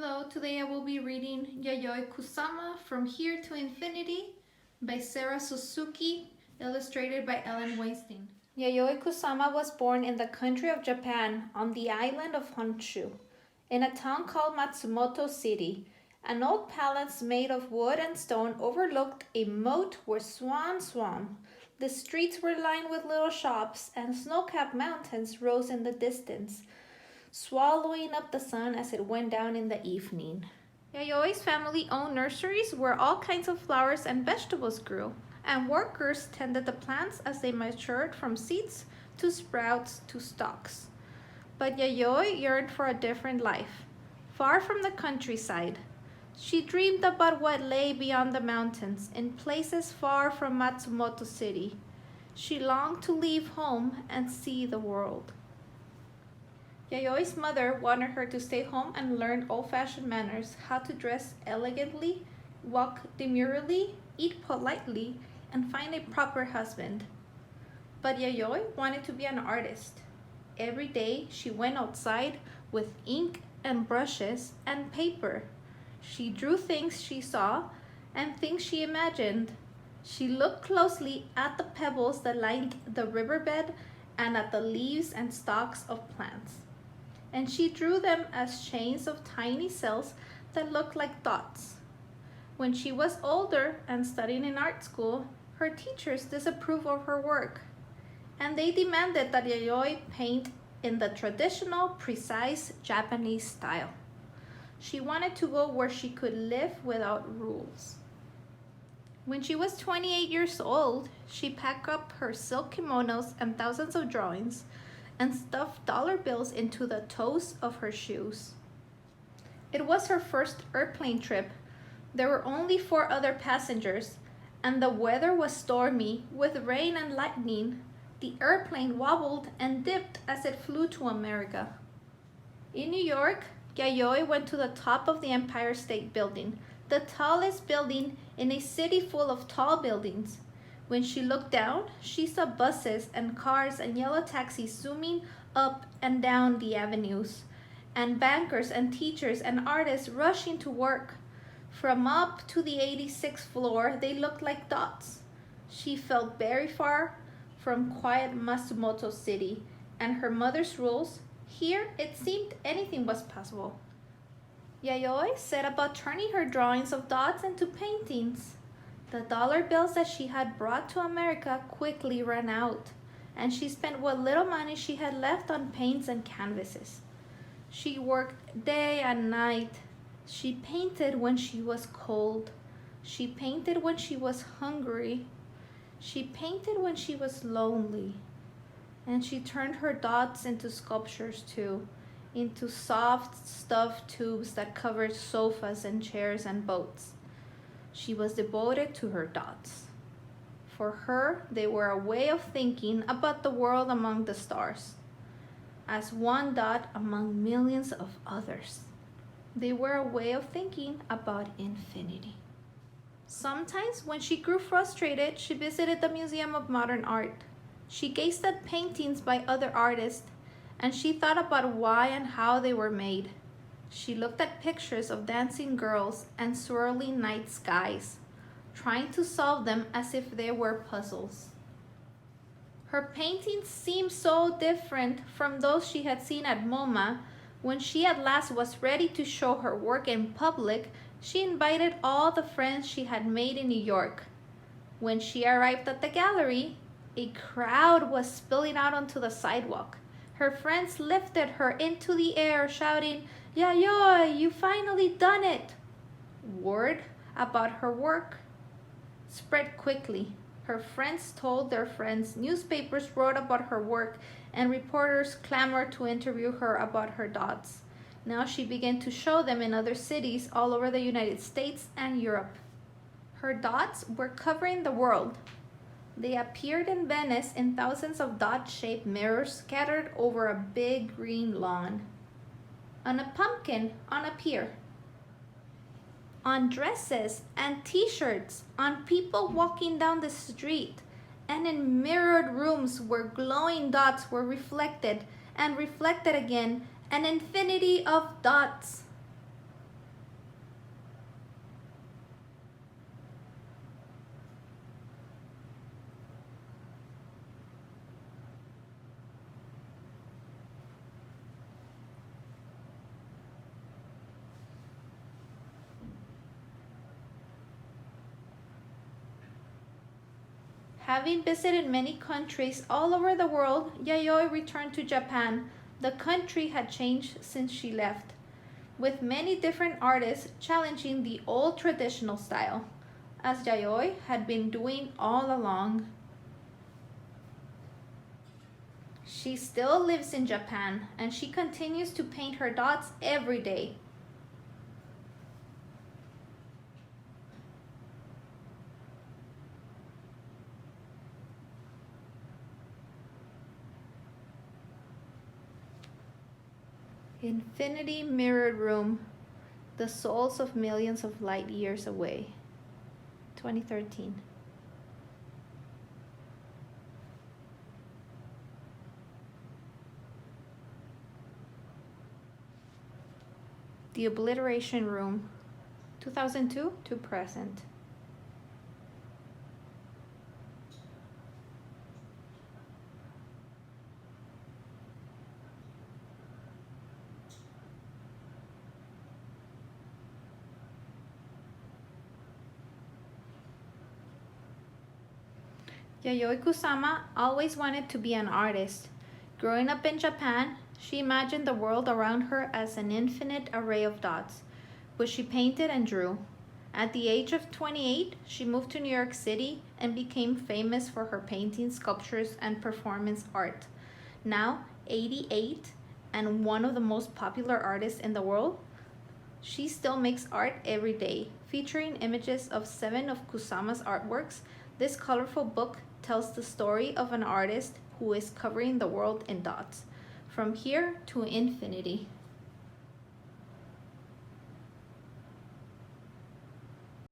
Hello, today I will be reading Yayoi Kusama From Here to Infinity by Sarah Suzuki, illustrated by Weinstein. Yayoi Kusama was born in the country of Japan on the island of Honshu, in a town called Matsumoto City. An old palace made of wood and stone overlooked a moat where swans swam. The streets were lined with little shops, and snow-capped mountains rose in the distance, swallowing up the sun as it went down in the evening. Yayoi's family owned nurseries where all kinds of flowers and vegetables grew, and workers tended the plants as they matured from seeds to sprouts to stalks. But Yayoi yearned for a different life, far from the countryside. She dreamed about what lay beyond the mountains, in places far from Matsumoto City. She longed to leave home and see the world. Yayoi's mother wanted her to stay home and learn old-fashioned manners, how to dress elegantly, walk demurely, eat politely, and find a proper husband. But Yayoi wanted to be an artist. Every day she went outside with ink and brushes and paper. She drew things she saw and things she imagined. She looked closely at the pebbles that lined the riverbed and at the leaves and stalks of plants. And she drew them as chains of tiny cells that looked like dots. When she was older and studying in art school, her teachers disapproved of her work, and they demanded that Yayoi paint in the traditional, precise Japanese style. She wanted to go where she could live without rules. When she was 28 years old, she packed up her silk kimonos and thousands of drawings and stuffed dollar bills into the toes of her shoes. It was her first airplane trip. There were only 4 other passengers, and the weather was stormy with rain and lightning. The airplane wobbled and dipped as it flew to America. In New York, Yayoi went to the top of the Empire State Building, the tallest building in a city full of tall buildings. When she looked down, she saw buses and cars and yellow taxis zooming up and down the avenues, and bankers and teachers and artists rushing to work. From up to the 86th floor, they looked like dots. She felt very far from quiet Matsumoto City and her mother's rules. Here, it seemed anything was possible. Yayoi set about turning her drawings of dots into paintings. The dollar bills that she had brought to America quickly ran out, and she spent what little money she had left on paints and canvases. She worked day and night. She painted when she was cold. She painted when she was hungry. She painted when she was lonely. And she turned her dots into sculptures too, into soft stuffed tubes that covered sofas and chairs and boats. She was devoted to her dots. For her, they were a way of thinking about the world among the stars, as one dot among millions of others. They were a way of thinking about infinity. Sometimes, when she grew frustrated, she visited the Museum of Modern Art. She gazed at paintings by other artists, and she thought about why and how they were made. She looked at pictures of dancing girls and swirling night skies, trying to solve them as if they were puzzles. Her paintings seemed so different from those she had seen at MoMA. When she at last was ready to show her work in public, she invited all the friends she had made in New York. When she arrived at the gallery, a crowd was spilling out onto the sidewalk. Her friends lifted her into the air, shouting, "Yayoi, you finally done it!" Word about her work spread quickly. Her friends told their friends, newspapers wrote about her work, and reporters clamored to interview her about her dots. Now she began to show them in other cities all over the United States and Europe. Her dots were covering the world. They appeared in Venice in thousands of dot-shaped mirrors scattered over a big green lawn, on a pumpkin on a pier, on dresses and t-shirts, on people walking down the street, and in mirrored rooms where glowing dots were reflected and reflected again, an infinity of dots. Having visited many countries all over the world, Yayoi returned to Japan. The country had changed since she left, with many different artists challenging the old traditional style, as Yayoi had been doing all along. She still lives in Japan, and she continues to paint her dots every day. Infinity Mirrored Room, the souls of millions of light years away. 2013. The Obliteration Room, 2002 to present. Yayoi Kusama always wanted to be an artist. Growing up in Japan, she imagined the world around her as an infinite array of dots, which she painted and drew. At the age of 28, she moved to New York City and became famous for her paintings, sculptures, and performance art. Now, 88 and one of the most popular artists in the world, she still makes art every day. Featuring images of 7 of Kusama's artworks, this colorful book tells the story of an artist who is covering the world in dots, from here to infinity.